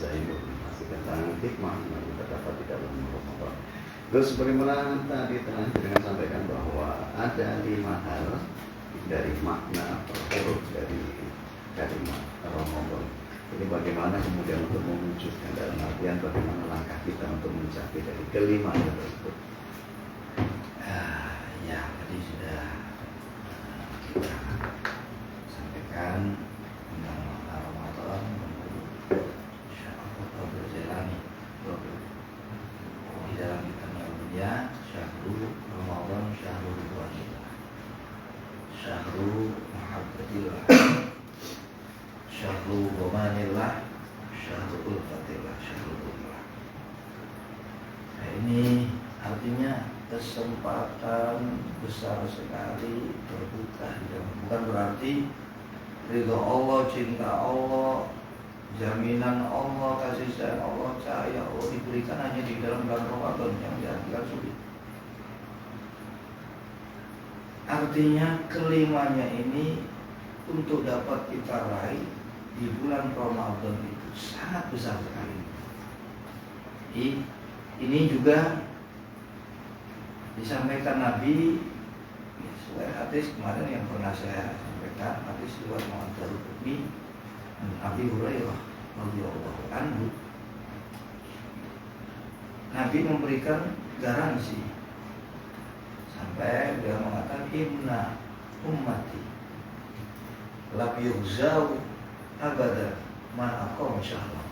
Zainul masih tentang hikmah yang kita dapat di dalam Ramadan. Terus bagaimana tadi telah dengan sampaikan bahwa ada 5 hal dari makna atau huruf dari kalimat Ramadan. Jadi bagaimana kemudian untuk mewujudkan dalam artian bagaimana langkah kita untuk mencapai dari kelima hal tersebut. Ya, tadi sudah kita sampaikan tentang makna Ramadan. Insyaallah berjalani di dalam kitabnya Al-Bunya, Syahrul Ramadan, Syahrul Ridwanillah, Syahrul Mahabbatillah, Syahrul Ghamanillah, Syahrul Ulfatillah, Syahrul Ulfatillah. Nah, ini artinya kesempatan besar sekali terbuka di dalam. Bukan berarti ridho Allah, cinta Allah, jaminan Allah, kasih sayang Allah, cahaya Allah diberikan hanya di dalam bulan Ramadan yang diartikan sulit. Artinya kelimanya ini untuk dapat kita raih di bulan Ramadan itu sangat besar sekali. Ini juga disampaikan Nabi sesuai hadis kemarin yang pernah saya sampaikan, hadis riwayat Muhammad Al-Qurni Abi Hurairah radhiyallahu anhu. Nabi memberikan garansi sampai dia mengatakan inna ummati la yughzau abada ma aqam insyaallah.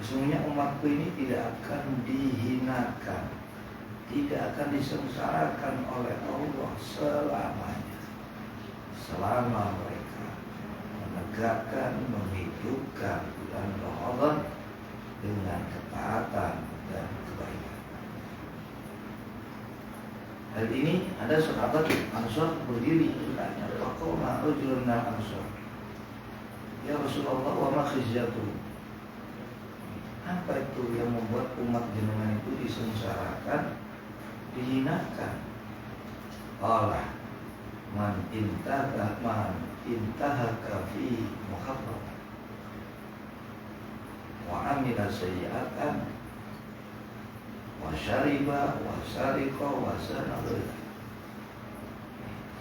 Sesungguhnya umatku ini tidak akan dihinakan, tidak akan disengsarakan oleh Allah selamanya, selama mereka menegakkan, menghidupkan bulan Ramadan dengan ketaatan dan kebaikan. Hal ini ada sahabat Ansor berdiri bertanya, "Faqala rajulun minal Ansor, ya Rasulullah, wa ma khizyatu?" Apa itu yang membuat umat jenengan itu disengsarakan, dihinakan? Allah man intahaka fi muharram wa amila sayyi'atan wa syariba wa sariqa wa sanadul.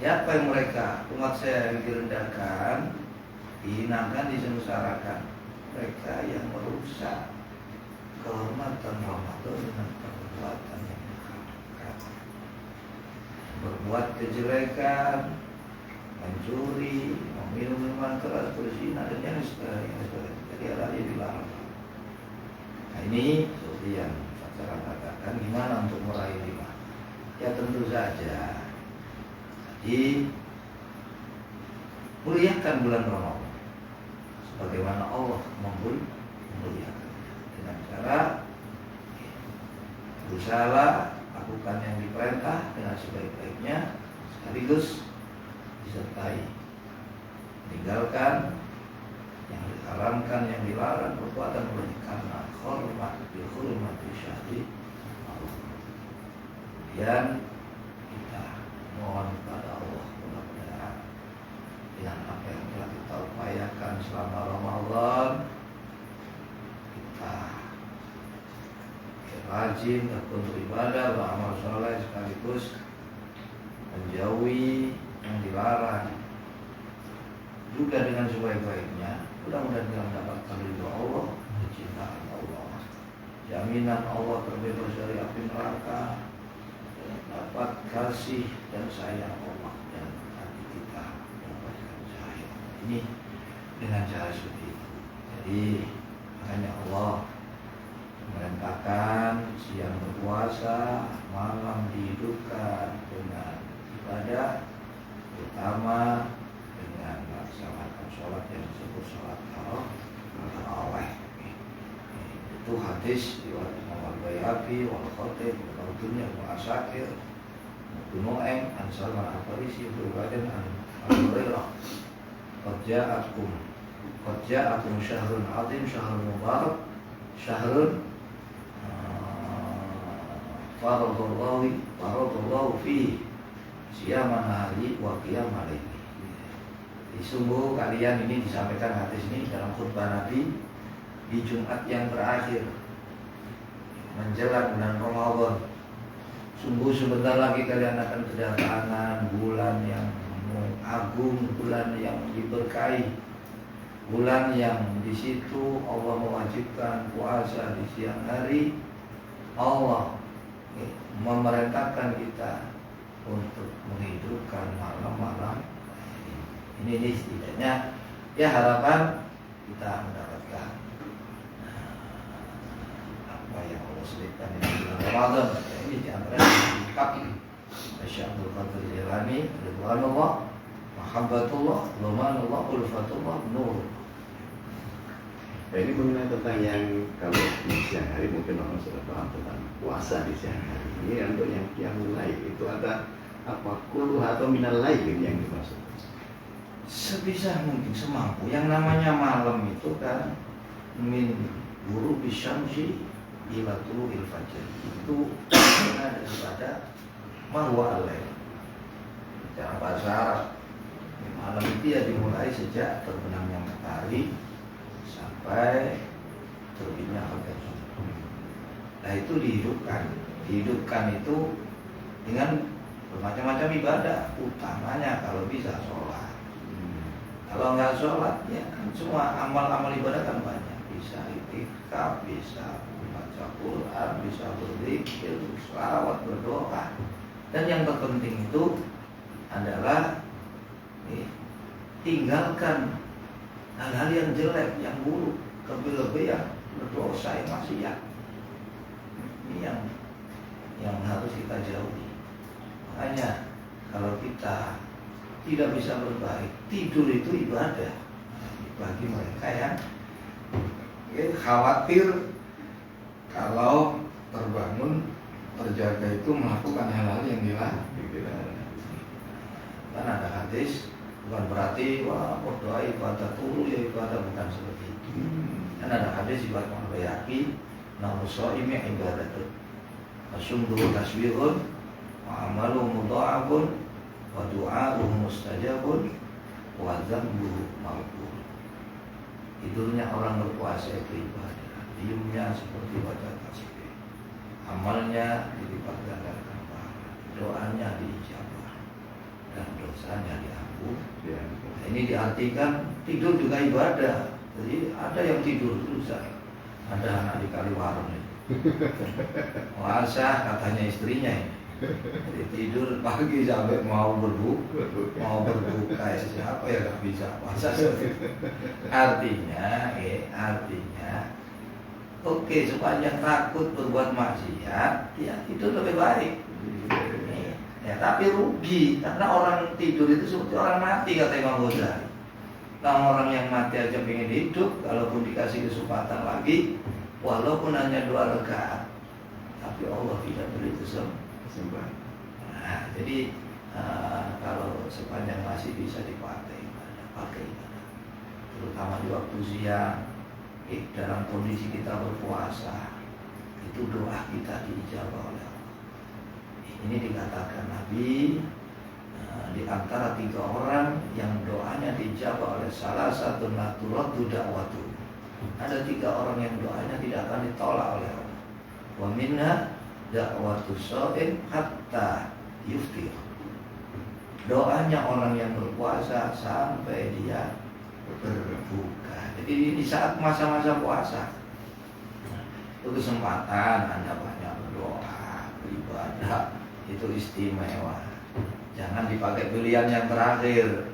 Siapa yang mereka umat saya yang direndahkan, dihinakan, disengsarakan? Mereka yang merusak kehormatan Ramadan dengan perbuatan yang mengharamkan, berbuat kejelekan, mencuri, meminum minuman keras, berzina dan yang sebagainya. Jadi hal yang dilarang. Nah, ini seperti yang saya katakan, gimana untuk meraih 5? Ya tentu saja. Jadi muliakan bulan Ramadan sebagaimana Allah memuliakan dengan cara berusaha lakukan yang diperintah dengan sebaik-baiknya, sekaligus disertai meninggalkan yang diharamkan, yang dilarang, perbuatan berarti karena hormat bil hurmati syahri. Kemudian kita mohon kepada Allah mudah-mudahan dengan apa yang telah kita upayakan selama Ramadan, kita rajin tekun beribadah, beramal soleh, sekaligus menjauhi yang dilarang juga dengan sebaik-baiknya. Mudah-mudahan kita mendapatkan ridho Allah, kecintaan Allah, jaminan Allah terbebas dari api neraka, dapat kasih dan sayang Allah, dan hati kita mendapatkan cahaya. Ini dengan cara seperti itu. Jadi makanya Allah memerintahkan siang berpuasa, malam dihidupkan dengan ibadah, terutama dengan melaksanakan sholat yang disebut sholat tarawih. Itu hadis riwayat Imam Al-Baihaqi wal Khatib wal Dunya wal Asakir Nu'aim an Salman Al-Farisi berbadan an Al-Hurairah. Qad ja'akum syahrun 'azim, syahrun mubarak, syahrun faradallahu fihi siyaman hari wa qiyamah laili. Sungguh kalian ini disampaikan hadis ini dalam khutbah Nabi di Jumat yang terakhir menjelang bulan Ramadan. Sungguh sebentar lagi kalian akan kedatangan bulan yang agung, bulan yang diberkahi, bulan yang di situ Allah mewajibkan puasa di siang hari. Allah memerintahkan kita untuk menghidupkan malam-malam. Ini setidaknya ya harapan kita mendapatkan apa yang Allah sebutkan di bulan Ramadan. Ini diantara sikap Syekh Abdul Qadir Jilani, ridwanullah, mahabbatullah, lumanullah, ulfatullah, nur. Ya, ini mengenai tentang yang kalau di siang hari mungkin orang sudah paham tentang puasa di siang hari. Ini untuk yang qiyamul lail itu ada apa kulu atau minal lailin yang dimaksud? Sebisa mungkin semampu. Yang namanya malam itu kan min ghurubi syamsi ila tulu'il fajr. Itu daripada mahwa alaih. Dalam bahasa Arab, malam itu ya dimulai sejak terbenamnya matahari sampai terbitnya fajar subuh. Nah itu dihidupkan. Dihidupkan itu dengan bermacam-macam ibadah. Utamanya kalau bisa sholat. Kalau nggak sholat ya kan semua amal-amal ibadah kan banyak. Bisa itikaf, bisa baca Quran, bisa berzikir, sholawat, berdoa. Dan yang terpenting itu adalah tinggalkan hal-hal yang jelek, yang buruk, kelebihan, berdosa, yang maksiat. Ini yang harus kita jauhi. Makanya kalau kita tidak bisa berbaik, tidur itu ibadah. Bagi mereka yang khawatir kalau terbangun terjaga itu melakukan hal-hal yang dilarang. Kan ada hadis, bukan berarti wah berdoa ibadah dulu ya ibadah, bukan seperti itu. Kan ada hadis ibadah Bayhaqi, namu shaimi ibadatun, asumdu tasbihun, wa amalu mudha'afun, wa du'a'uhu mustajabun, wa dzambuhu maghfur. Tidurnya orang berpuasa itu ibadah, diamnya seperti baca tasbih, amalnya dilipat gandakan pahala, doanya diijabah, dan dosanya diampun. Nah, ini diartikan tidur juga ibadah. Jadi ada yang tidur susah. Ada anak di Kaliwarung ini. Puasa katanya istrinya ini. Jadi tidur pagi sampai mau berbuka ya siapa ya gak bisa puasa. Artinya oke, sepanjang takut berbuat maksiat, ya itu lebih baik. Ya, tapi rugi karena orang tidur itu seperti orang mati, kata Imam Ghazali. Nah, orang yang mati aja pengen hidup, kalaupun dikasih kesempatan lagi, walaupun hanya 2 rakaat, tapi Allah tidak beri kesempatan. Nah, jadi kalau sepanjang masih bisa dipakai pakai ibadah, terutama di waktu siang, dalam kondisi kita berpuasa, itu doa kita diijabah oleh Allah. Ini dikatakan Nabi di antara 3 orang yang doanya dijabah oleh salah satu naturatu dakwatu. Ada 3 orang yang doanya tidak akan ditolak oleh Allah. Wa minna dakwatu shaim hatta yuftir. Doanya orang yang berpuasa sampai dia berbuka. Jadi di saat masa-masa puasa itu kesempatan Anda banyak berdoa, beribadah, itu istimewa. Jangan dipakai pilihan yang terakhir.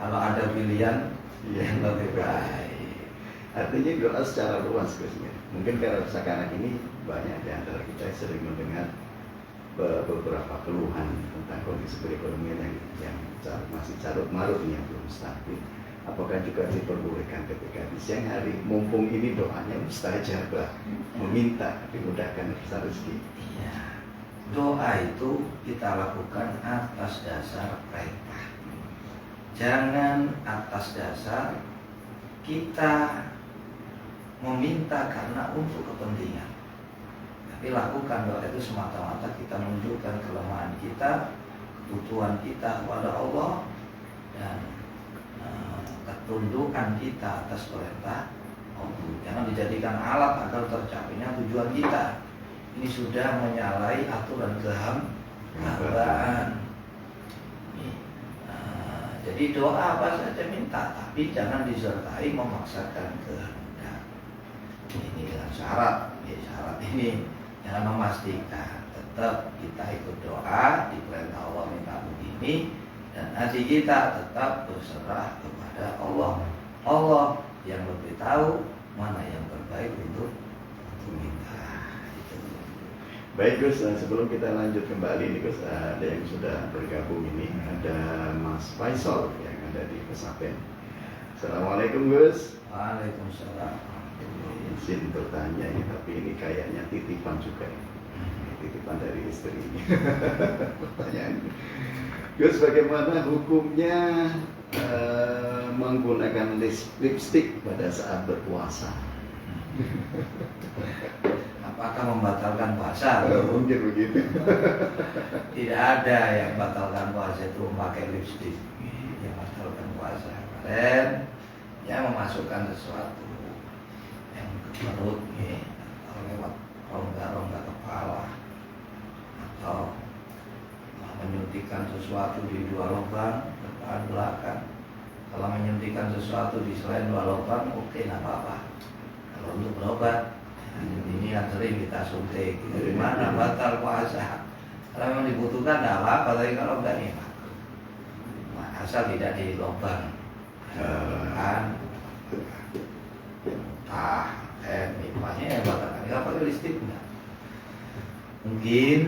Kalau ada pilihan yang lebih baik. Artinya doa secara luas biasanya. Mungkin karena sekarang ini banyak di antara kita sering mendengar beberapa keluhan tentang kondisi perekonomian yang masih carut marut, yang belum stabil. Apakah juga diperbolehkan ketika di siang hari, mumpung ini doanya mustajabah, meminta dimudahkan rezeki? Iya. Doa itu kita lakukan atas dasar perintah. Jangan atas dasar kita meminta karena untuk kepentingan. Tapi lakukan doa itu semata-mata kita menunjukkan kelemahan kita, kebutuhan kita kepada Allah, dan ketundukan kita atas perintah Allah. Jangan dijadikan alat agar tercapainya tujuan kita. Ini sudah menyalahi aturan kehambaan. Jadi doa apa saja minta, tapi jangan disertai memaksakan kehendak. Ini dengan syarat, syarat ini jangan memastikan. Tetap kita ikut doa, diperintah Allah minta begini, dan hati kita tetap berserah kepada Allah. Allah yang lebih tahu mana yang terbaik untuk kita. Baik Gus, sebelum kita lanjut kembali nih Gus, ada yang sudah bergabung ini, ada Mas Faisal yang ada di Pesapen. Assalamualaikum Gus. Waalaikumsalam. Izin bertanya ini, tapi ini kayaknya titipan juga ya. Titipan dari istri. Pertanyaan Gus, bagaimana hukumnya menggunakan lipstick pada saat berpuasa? Apakah membatalkan puasa? Mungkin begitu. Tidak ada yang batalkan puasa itu memakai lipstick. Yang batalkan puasa kemarin yang memasukkan sesuatu yang ke perut, atau lewat rongga-rongga kepala, atau menyuntikkan sesuatu di dua lubang depan belakang. Kalau menyuntikkan sesuatu di selain dua lubang, oke, tidak apa-apa. Kalau untuk berobat, ini yang sering kita suntik, dari mana batal puasa? Kalau memang dibutuhkan tidak apa-apa, tapi kalau enggak ya asal tidak di lubang, kan? Mipanya yang batalkan. Nggak pakai listrik enggak? Mungkin,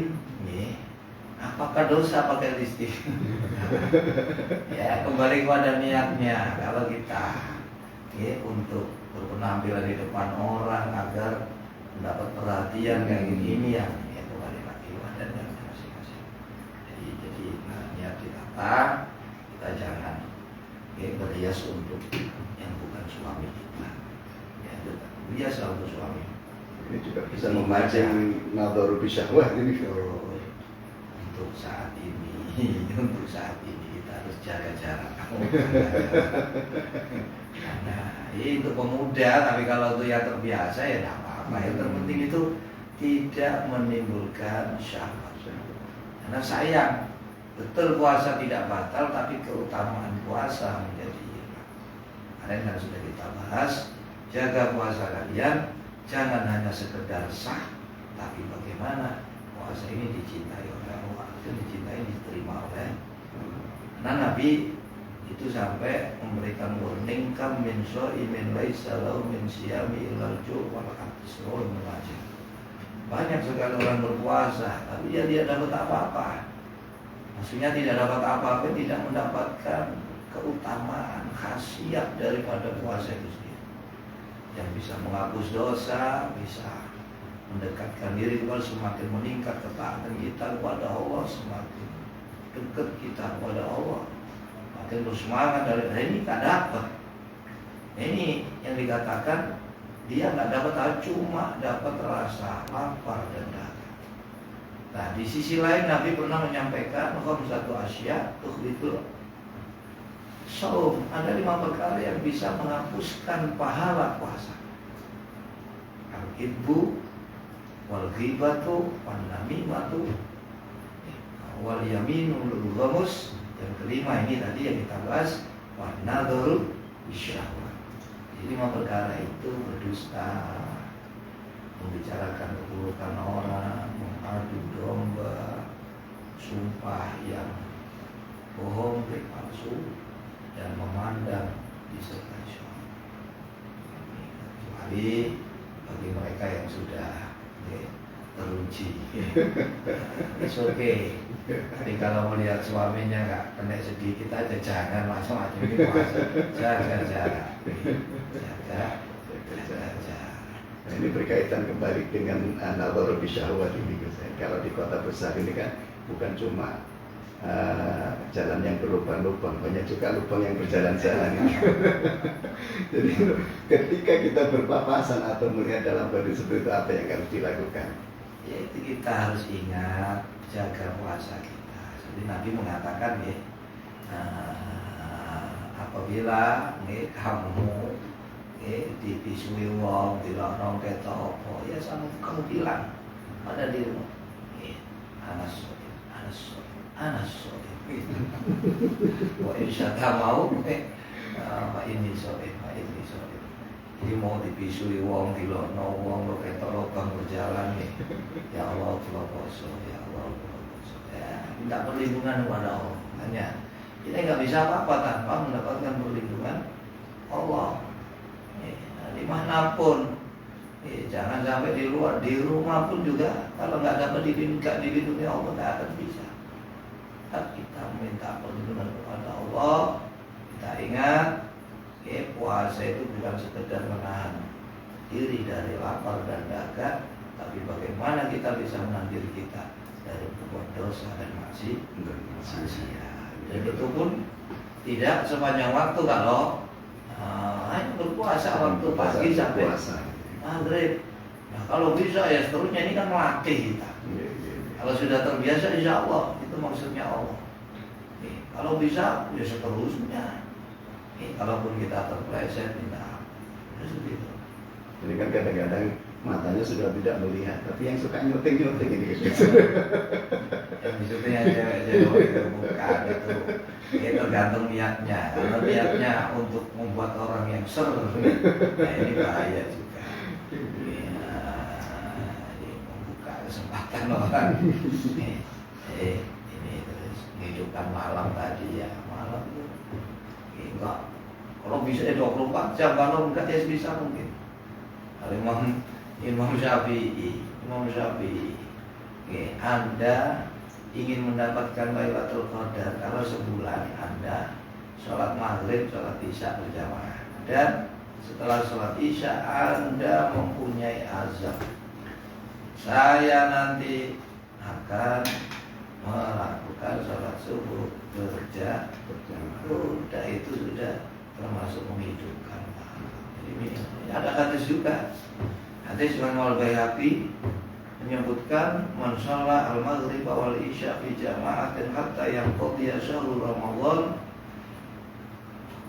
apakah dosa pakai listrik? Ya kembali kepada niatnya. Kalau kita untuk berpenampilan di depan orang agar mendapat perhatian kayak gini ya kembali lagi badannya masing-masing. Jadi niat kita jangan berhias untuk yang bukan suami kita. Ya, biasa untuk suami. Ini juga bisa memancing nadharu bisyahwah ini. Untuk saat ini kita harus jaga jarak. Nah, ini untuk pemuda, tapi kalau untuk yang terbiasa ya tidak apa-apa. Yang terpenting itu tidak menimbulkan syahwat. Karena sayang, betul puasa tidak batal, tapi keutamaan puasa menjadi hilang. Kalian kan sudah kita bahas, jaga puasa kalian, jangan hanya sekedar sah, tapi bagaimana puasa ini dicintai oleh Allah, dicintai, diterima oleh. Karena Nabi itu sampai memberikan warning, kam min shaimin laisa lahu min siyami illal ju' wal atsy wal munajat. Banyak sekali orang berpuasa tapi dia dapat apa-apa. Maksudnya tidak dapat apa-apa, tidak mendapatkan keutamaan khasiat daripada puasa itu sendiri. Yang bisa menghapus dosa, bisa mendekatkan diri kepada, semakin meningkat ketaatan kita kepada Allah, semakin dekat kita kepada Allah, makin bersemangat dari ini tak dapat. Ini yang dikatakan dia nggak dapat, cuma dapat rasa lapar dan dahaga. Nah di sisi lain Nabi pernah menyampaikan satu Asia itu saum, ada 5 perkara yang bisa menghapuskan pahala puasa. Al-Ibbu wal ghibatu wan namimatu wal yaminul ghamus. Yang kelima ini tadi yang kita bahas, wan nadharu bisyahwat. Jadi 5 perkara itu berdusta, membicarakan keburukan orang, mengadu domba, sumpah yang bohong, palsu, dan memandang disertai syaitan. Kecuali bagi mereka yang sudah teruji, it's okay. Tapi kalau melihat suaminya nggak kena sedikit aja, jangan macam-macam ini puasa. Jaga jarak. Nah, ini berkaitan kembali dengan nadharu bisyahwat ini. Kalau di kota besar ini kan bukan cuma jalan yang berlubang-lubang, banyak juga lubang yang berjalan-jalan. Jadi ketika kita berpapasan atau melihat dalam kondisi seperti itu, apa yang harus dilakukan? Yaitu kita harus ingat jaga puasa kita. Jadi Nabi mengatakan apabila kamu dipisui wong, dilokno ketok apa, ya sama kamu bilang pada dirimu, Anas Sohib, Anas Sohib, Anas Sohib. Wah insya Allah mau, Pak ini Sohib, Pak ini Sohib. Jadi mau dipisui wong, dilokno wong, lo ketok lobang berjalan nih. Ya Allah, kula poso, ya Allah, kula poso. Ya, minta perlindungan kepada Allah. Hanya kita nggak bisa apa-apa tanpa mendapatkan perlindungan Allah. Dimanapun, jangan sampai di luar, di rumah pun juga kalau nggak dapat dilindungi Allah nggak akan bisa. Kita minta perlindungan kepada Allah. Kita ingat, puasa itu bukan sekedar menahan diri dari lapar dan dahaga, tapi bagaimana kita bisa menahan diri kita dari berbuat dosa dan maksiat. Dan itu pun tidak sepanjang waktu kalau hanya berpuasa waktu pagi sampai maghrib. Nah kalau bisa ya seterusnya, ini kan melatih kita. Kalau sudah terbiasa insya Allah, itu maksudnya Allah. Kalau bisa ya seterusnya. Kalaupun kita terpleset, minta seperti itu. Jadi kan kadang-kadang matanya sudah tidak melihat, tapi yang suka nyuting ini. Yang disebutnya cewek-cewek itu bukan itu. Tergantung niatnya. Kalau niatnya untuk membuat orang yang seru, nah ini bahaya juga. Membuka kesempatan orang. Ini terus menghidupkan malam tadi ya, malam itu. Enggak. Kalau bisa 24 jam, kalau enggak ya bisa mungkin. Imam Syafi'i, Anda ingin mendapatkan Lailatul Qadar kalau sebulan Anda sholat maghrib, sholat isya berjamaah, dan setelah sholat isya Anda mempunyai azab, saya nanti akan melakukan sholat subuh berjamaah. Udah itu sudah termasuk menghidupkan. Jadi ada hadis juga. Hadis Imam Al-Baihaqi menyebutkan man shalla al-maghrib wal isya fi jama'atin hatta yanqadiya syahrul Ramadan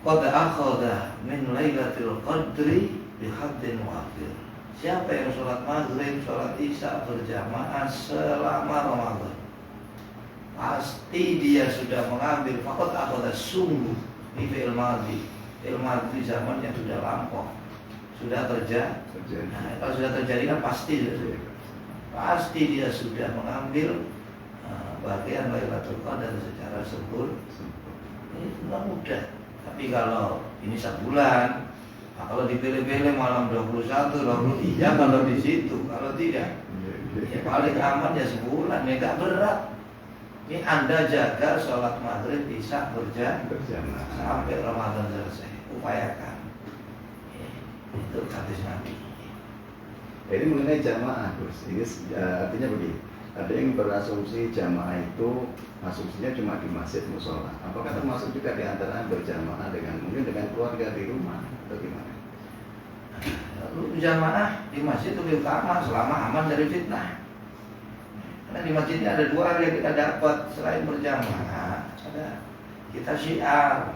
qad akhadha min lailatul qadri bi haddin wafir. Siapa yang sholat maghrib, sholat isya berjamaah selama Ramadan, pasti dia sudah mengambil faqad akhadha, sungguh ini fi'il madhi zaman yang sudah lampau, sudah terjadi. Nah, kalau sudah terjadi kan pasti dia sudah mengambil bagian Lailatul Qadar secara sempurna. Ini tidak mudah. Tapi kalau ini sebulan, nah kalau dipilih-pilih malam 21, 23 kalau di situ, kalau tidak, ya paling aman ya sebulan, ya gak berat. Ini Anda jaga sholat maghrib isya berjamaah sampai Ramadan selesai. Upayakan. Itu hadis Nabi. Ini mengenai jamaah, Gus. Ini artinya begini. Ada yang berasumsi jamaah itu asumsinya cuma di masjid musola. Apakah termasuk juga di antara berjamaah mungkin dengan keluarga di rumah atau gimana? Jamaah di masjid lebih utama selama aman dari fitnah. Karena di masjid ini ada dua hal yang kita dapat selain berjamaah. Ada kita syiar.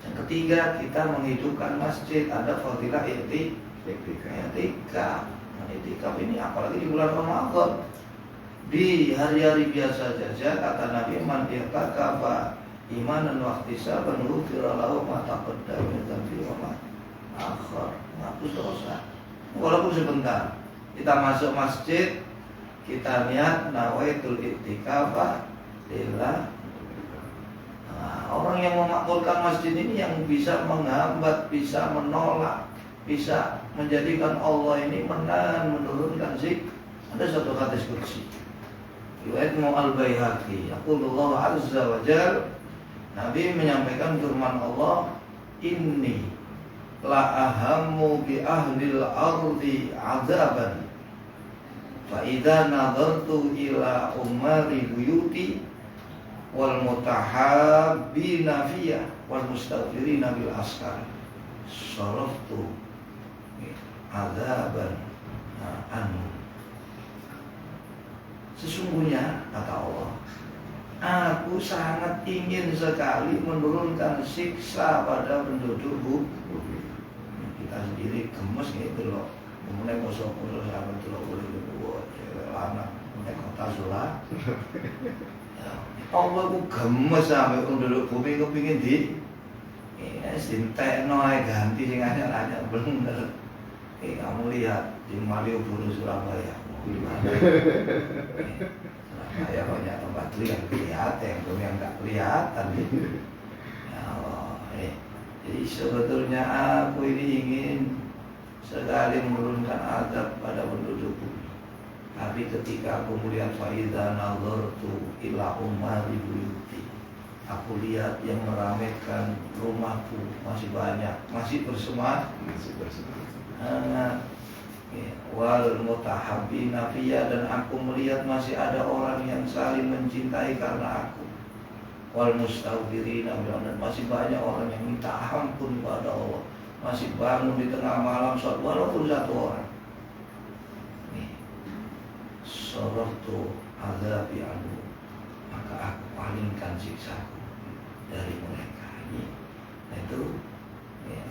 Yang ketiga, kita menghidupkan masjid. Ada fadilah i'tikaf. I'tikaf ini apalagi di bulan Ramadan. Di hari-hari biasa saja kata Nabi, man i'takafa imanan wa ihtisaban ghufira lahu ma taqaddama min dhanbihi wa ma akhar. Hapus dosa. Walaupun sebentar. Kita masuk masjid, kita niat nawaitul i'tikafa lillah. Orang yang memakmurkan masjid ini yang bisa menghambat, bisa menolak, bisa menjadikan Allah ini menahan, menurunkan zikr. Ada satu hadis qudsi riwayat Imam Al-Baihaqi, yaqulullah azza wa jalla, Nabi menyampaikan firman Allah, inni la ahammu bi ahlil ardi azaban fa idza nadartu ila umari buyuti wal mutahabbina fiyya wal mustaghfirina bil askar saraftu azaban anhu. Sesungguhnya kata Allah, aku sangat ingin sekali menurunkan siksa pada penduduk bumi. kita sendiri gemes gitu loh. Kemudian musuh-musuh sama itu loh boleh dibuat cewek lanang naik kota sholat. Ya, Allah ku gemes sampai penduduk bumi kepingin di ini sintekno ganti sing anyar-anyar bener. Kamu lihat di Malioboro Surabaya. Surabaya banyak tempat itu yang kelihatan, yang nggak kelihatan. Ya Allah, jadi sebetulnya aku ini ingin sekali menurunkan azab pada penduduk bumi. Tapi ketika aku melihat faiza nazartu ila ummati buyuti, aku lihat yang meramaikan rumahku masih banyak, masih bersemangat, wal mutahabbina fiyya, dan aku melihat masih ada orang yang saling mencintai karena aku. Wal mustaghfirina, dan masih banyak orang yang minta ampun kepada Allah, masih bangun di tengah malam sholat walaupun satu orang. Sorortu azabi anhu, maka aku palingkan siksaku dari mereka. Nah itu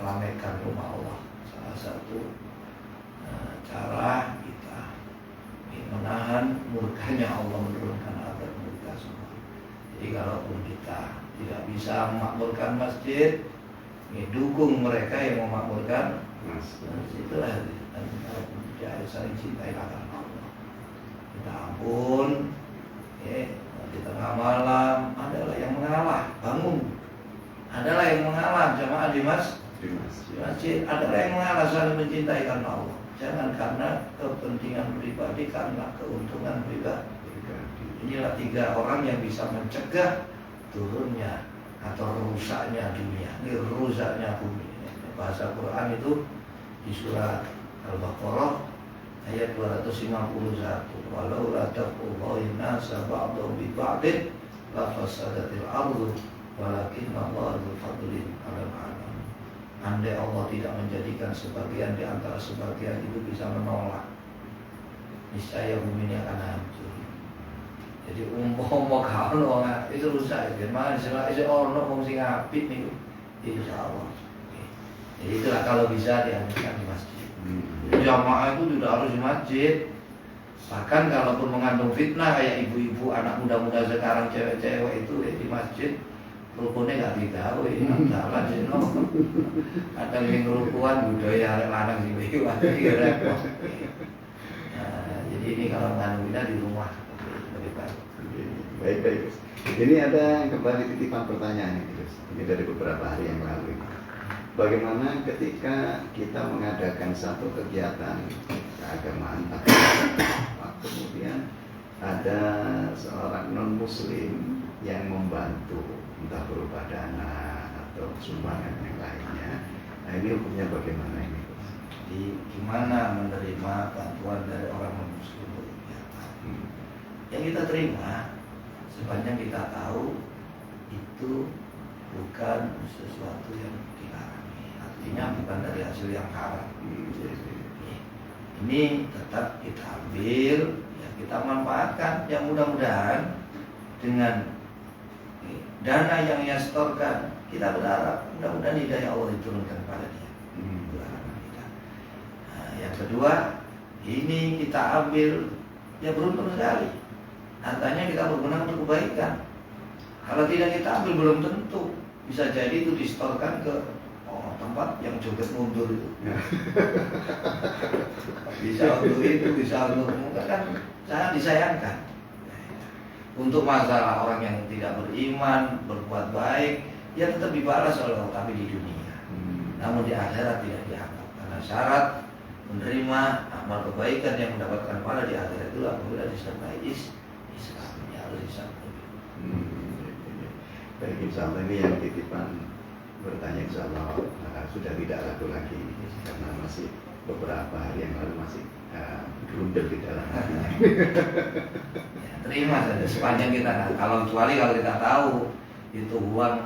ramaikan rumah Allah, salah satu cara kita menahan murkanya Allah, menurunkan azab murka semua. Jadi kalaupun kita tidak bisa memakmurkan masjid, dukung mereka yang memakmurkan masjid. Itulah dan saling cintai akan Allah. Kita ampun, di tengah malam adalah yang mengalah, bangun. Adalah yang mengalah jamaah di masjid, adalah yang mengalah saling mencintai karena Allah. Jangan karena kepentingan pribadi, karena keuntungan pribadi. Inilah 3 orang yang bisa mencegah turunnya atau rusaknya dunia. Ini rusaknya bumi. Bahasa Quran itu di surat Al-Baqarah ayat 251. Walau la taqullahi nasa ba'dhum bi ba'din la fasadatil ardu walakinna Allaha dzul fadlin 'alal 'alamin. Andai Allah tidak menjadikan sebagian di antara sebagian itu bisa menolak, niscaya bumi ini akan hancur. Jadi umpama kalau itu rusak, gimana istilahnya ono wong sing apik niku insyaallah. Jadi itulah kalau bisa diadakan di masjid. Jamaah itu tidak harus di masjid. Bahkan kalaupun mengandung fitnah kayak ibu-ibu, anak muda-muda sekarang, cewek-cewek itu di masjid rukunnya nggak digawe, jalan sih no. Kadang yang rukuan budaya lanang sih begitu, repot. Jadi ini kalau mengandung fitnah di rumah lebih baik. Baik. Ini ada kembali titipan pertanyaan ini dari beberapa hari yang lalu. Bagaimana ketika kita mengadakan satu kegiatan keagamaan, kemudian ada seorang non-muslim yang membantu, entah berupa dana atau sumbangan yang lainnya. Nah ini hukumnya bagaimana ini? Jadi gimana menerima bantuan dari orang non-muslim yang kita terima sepanjang kita tahu itu bukan sesuatu yang dilarang, artinya bukan dari hasil yang haram. Ini tetap kita ambil, ya kita manfaatkan. Yang mudah-mudahan dengan dana yang ia setorkan, kita berharap mudah-mudahan hidayah Allah diturunkan kepada dia. Nah, yang kedua, ini kita ambil, ya beruntung sekali. Hartanya kita berguna untuk kebaikan. Kalau tidak kita ambil belum tentu, bisa jadi itu disetorkan ke tempat yang joget mundur itu. Bisa untuk itu, bisa untuk kan sangat disayangkan. Untuk masalah orang yang tidak beriman, berbuat baik, ya tetap dibalas oleh Allah, tapi di dunia. Namun di akhirat tidak dianggap, karena syarat menerima amal kebaikan yang mendapatkan pahala di akhirat itu apabila disertai Islam, ya harus disertai. Baik, insyaallah ini yang titipan bertanya, insyaallah sudah tidak ragu lagi karena masih beberapa hari yang lalu masih grundel di dalam hatinya. Ya, terima saja sepanjang kita, kalau kecuali kalau kita tahu itu uang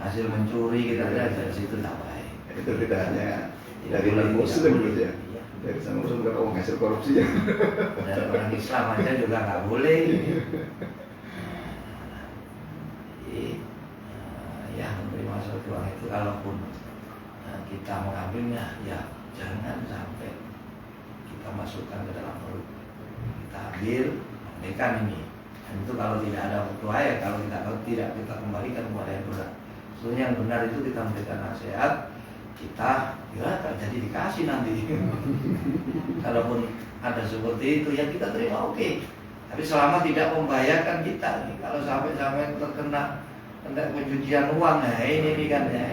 hasil mencuri, kita lihat dari situ tidak baik. Itu tidak hanya dari non-muslim gitu ya. Dari sama muslim kalau uang hasil korupsi ya. Dari orang Islam aja juga nggak boleh. Ya menerima sesuatu uang itu, kalaupun kita mengambilnya, ya jangan sampai kita masukkan ke dalam perut, kita ambil, kan ini. Dan itu kalau tidak ada fatwa ya, kalau tidak kita kembalikan kepada yang benar. Sebenarnya yang benar itu kita memberikan nasihat, kita ya tak jadi dikasih nanti. Kalaupun ada seperti itu ya kita terima, oke. Tapi selama tidak membahayakan kita nih. Kalau sampai terkena pencucian uang, nah ini kan ya,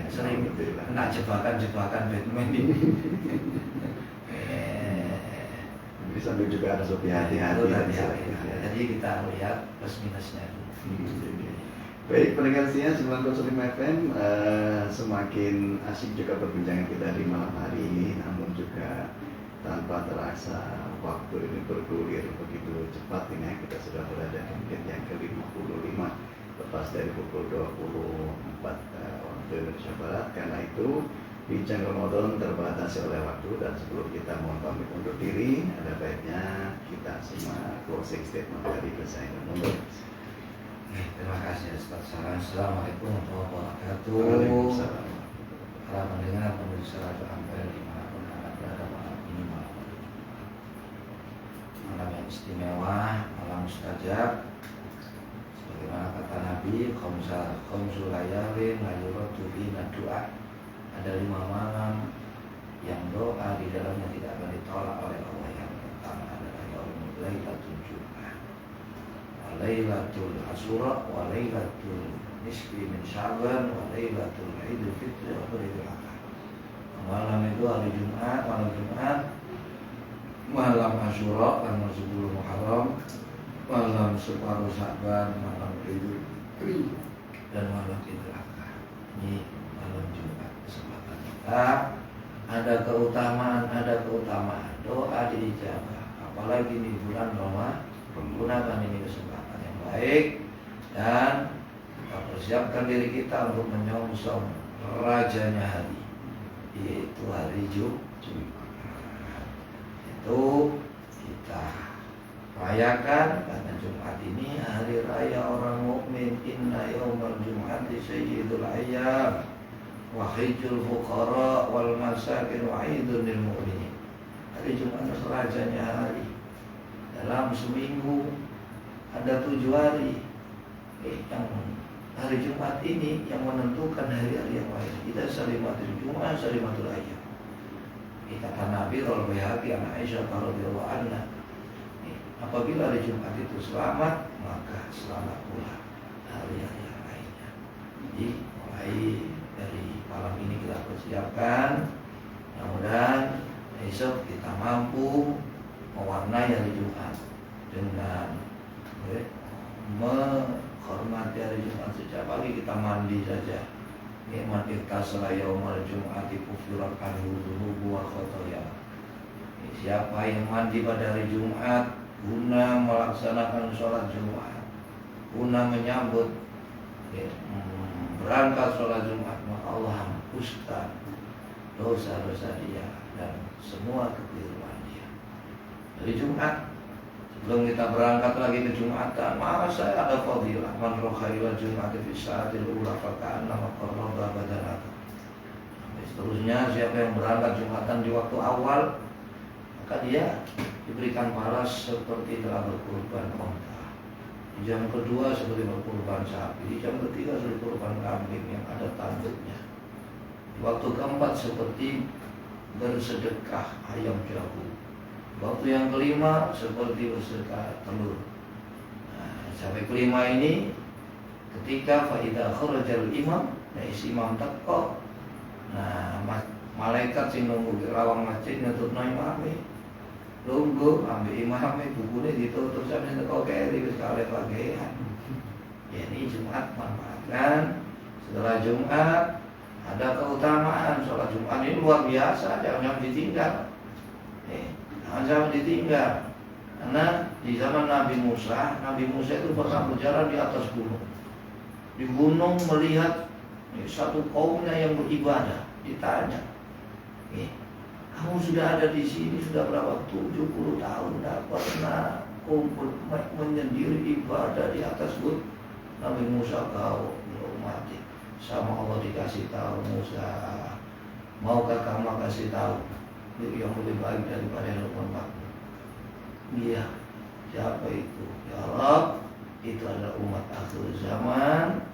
sering kena jebakan Batman ini. Di samping juga ada sopi hati-hati. Jadi kita lihat plus minusnya. Baik, pendengar setia 905 FM, semakin asik juga perbincangan kita di malam hari ini, namun juga tanpa terasa waktu ini bergulir begitu cepat ini. Kita sudah berada di menit yang ke-55, lepas dari pukul 24 waktu Indonesia Barat. Karena itu bincang Ramadan terbatasi oleh waktu, dan sebelum kita mohon pamit undur diri, ada baiknya kita simak closing statement dari Kesain Mundur. Terima kasih Ustaz Salam. Assalamualaikum warahmatullahi wabarakatuh. Waalaikumsalam. Para pendengar pemirsa Radio Ampel dimanapun anda berada, malam ini malam yang istimewa, malam mustajab. Sebagaimana kata Nabi, khamsul layalin la yuradu fiha du'a. Ada 5 malam yang doa di dalamnya tidak akan ditolak oleh Allah. Yang pertama adalah yaumul lailatul jum'ah, wa lailatul asyura, wa lailatul nisfi min sya'ban, wa lailatul idul fitri, wa lailatul adha. Malam itu hari Jumat, malam Asyura, tanggal 10 Muharram, malam separuh Sya'ban, malam Idul Fitri, dan malam Idul Adha. Ini malam Jumat. Kesempatan kita ada keutamaan doa diijabah, apalagi di bulan Ramadan. Gunakan ini kesempatan yang baik dan kita persiapkan diri kita untuk menyongsong rajanya hari, yaitu hari Jumat. Itu kita rayakan karena Jumat ini hari raya orang mukmin. Inna yaumal jum'ati sayyidul ayyam wa hijjul fuqara wal masakin wa idun lil mu'minin. Hari Jumat rajanya hari. Dalam seminggu ada 7 hari. Yang hari Jumat ini yang menentukan hari-hari yang lain. Kita salimatul Jumat, salimatul ayyam. Kata Nabi Al-Bayhaqi an Aisyah radhiyallahu anha, apabila hari Jumat itu selamat, maka selamat pula hari-hari yang lainnya. Jadi mulai dari malam ini kita persiapkan, mudah-mudahan besok kita mampu mewarnai hari Jumat dengan menghormati hari Jumat. Sejak pagi kita mandi saja. Nikmat iktasala yaumal jum'ati kufirat anhu dhunubu wa khotoya. Siapa yang mandi pada hari Jumat guna melaksanakan sholat Jumat, guna menyambut berangkat sholat Jumat, maka Allah hapuskan dosa-dosa dia dan semua kekeliruan dia. Dari Jumat, sebelum kita berangkat lagi ke Jumatan, masa ada fadilah man roha ila Jumati fi sa'atil ula faka'annama qarraba badanaka. Seterusnya, siapa yang berangkat Jumatan di waktu awal, maka dia diberikan pahala seperti telah berkurban unta. Di jam kedua seperti berkurban sapi. Di jam ketiga seperti kurban kambing yang ada tanduknya. Di waktu keempat seperti bersedekah ayam jago. Waktu yang kelima seperti bersedekah telur. Nah, sampai kelima ini ketika faida kharajal imam, nah isi imam teko. Nah, malaikat sing nunggu di lawang masjid nutupno imame. Nunggu ambil imame bukune ditutup sampai teko keri wis kalih bagian. Ya, ini Jumat manfaatkan. Setelah Jumat ada keutamaan sholat Jumat ini luar biasa, jangan ditinggal. Jangan ditinggal. Karena di zaman Nabi Musa itu pernah berjalan di atas gunung. Di gunung melihat satu kaumnya yang beribadah. Ditanya, kamu sudah ada di sini sudah berapa? 70 tahun tidak pernah kumpul menyendiri ibadah di atas gunung. Nabi Musa kau belum mati. Sama Allah dikasih tahu Musa, Maukah kamu kasih tahu yang lebih baik daripada yang Luqman? Iya. Siapa itu? Ya Allah, itu adalah umat akhir zaman.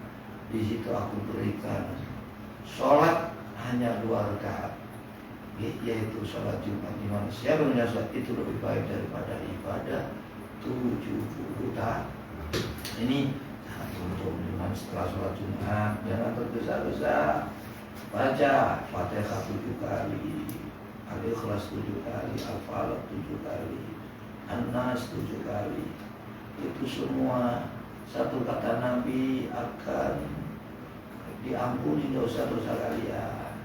Di situ aku berikan sholat hanya 2 rakaat, yaitu sholat Jumat, di mana siapa yang sholat itu lebih baik daripada ibadah 70 tahun. Ini untuk dimana setelah sholat Jumat jangan tergesa-gesa, baca Fatihah 7 kali, Al-Ikhlas 7 kali, Al-Falaq 7 kali, An-Nas 7 kali. Itu semua satu kata Nabi akan diampuni dosa-dosa kalian.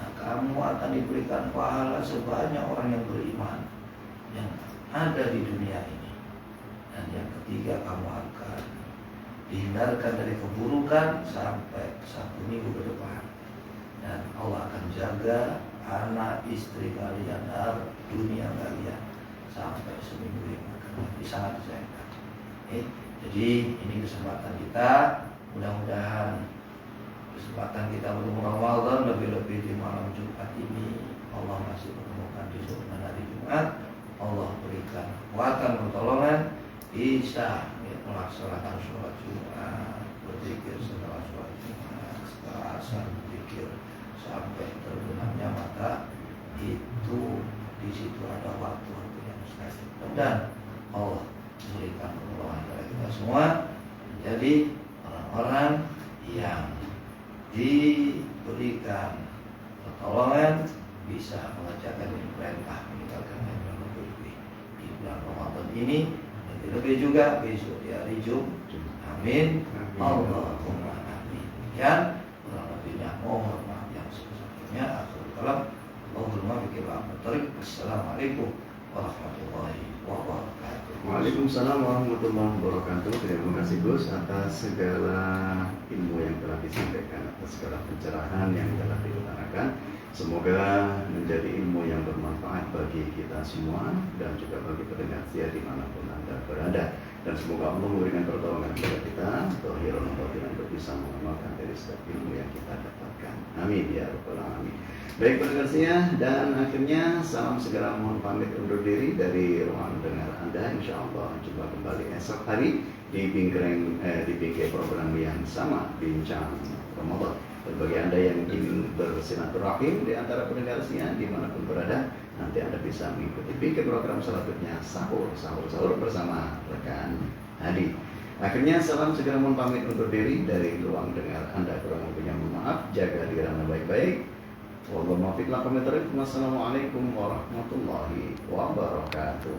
Nah, kamu akan diberikan pahala sebanyak orang yang beriman yang ada di dunia ini. Dan yang ketiga, kamu akan dihindarkan dari keburukan sampai 1 minggu ke depan. Dan Allah akan jaga anak istri kalian dan dunia kalian sampai seminggu yang akan datang. Sangat disayangkan. Jadi ini kesempatan kita, mudah-mudahan kesempatan kita bertemu Ramadan, lebih-lebih di malam Jumat ini Allah masih pertemukan di surga hari Jumat. Allah berikan kekuatan, pertolongan, bisa melaksanakan sholat Jumat, berzikir setelah sholat Jumat, setelah asar berzikir sampai terbenamnya mata. Itu di situ ada waktu-waktu yang mustahil. Dan Allah berikan pertolongan kepada kita semua menjadi orang-orang yang diberikan pertolongan, bisa mengerjakan perintah, meninggalkan yang lebih di bulan Ramadan ini, lebih juga besok di hari Jumat. Amin. Allahumma amin. Ya, kurang lebihnya mohon maaf yang sebesar-besarnya. Akhirul kalam. Allahumma bikin rahmat. Assalamualaikum warahmatullahi wabarakatuh. Waalaikumsalam warahmatullahi wabarakatuh. Terima kasih Gus atas segala ilmu yang telah disampaikan, atas segala pencerahan yang telah diutarakan. Semoga menjadi ilmu yang bermanfaat bagi kita semua dan juga bagi pendengar setia dimanapun Anda berada. Dan semoga Allah memberikan pertolongan kepada kita, zahirun wa batinan, untuk bisa mengamalkan dari setiap ilmu yang kita dapatkan. Amin ya rabbal alamin. Baik pendengar setia, dan akhirnya salam segera mohon pamit undur diri dari ruang dengar Anda. Insya Allah jumpa kembali esok hari di bingkai program yang sama, Bincang Ramadan. Dan bagi Anda yang ingin bersilaturahim di antara pendengar setia dimanapun berada, nanti Anda bisa mengikuti bingkai program selanjutnya, sahur bersama rekan Hadi. Akhirnya salam segera mohon pamit undur diri dari ruang dengar Anda. Kurang lebihnya mohon maaf, jaga diri Anda baik-baik. Wassalamualaikum warahmatullahi wabarakatuh.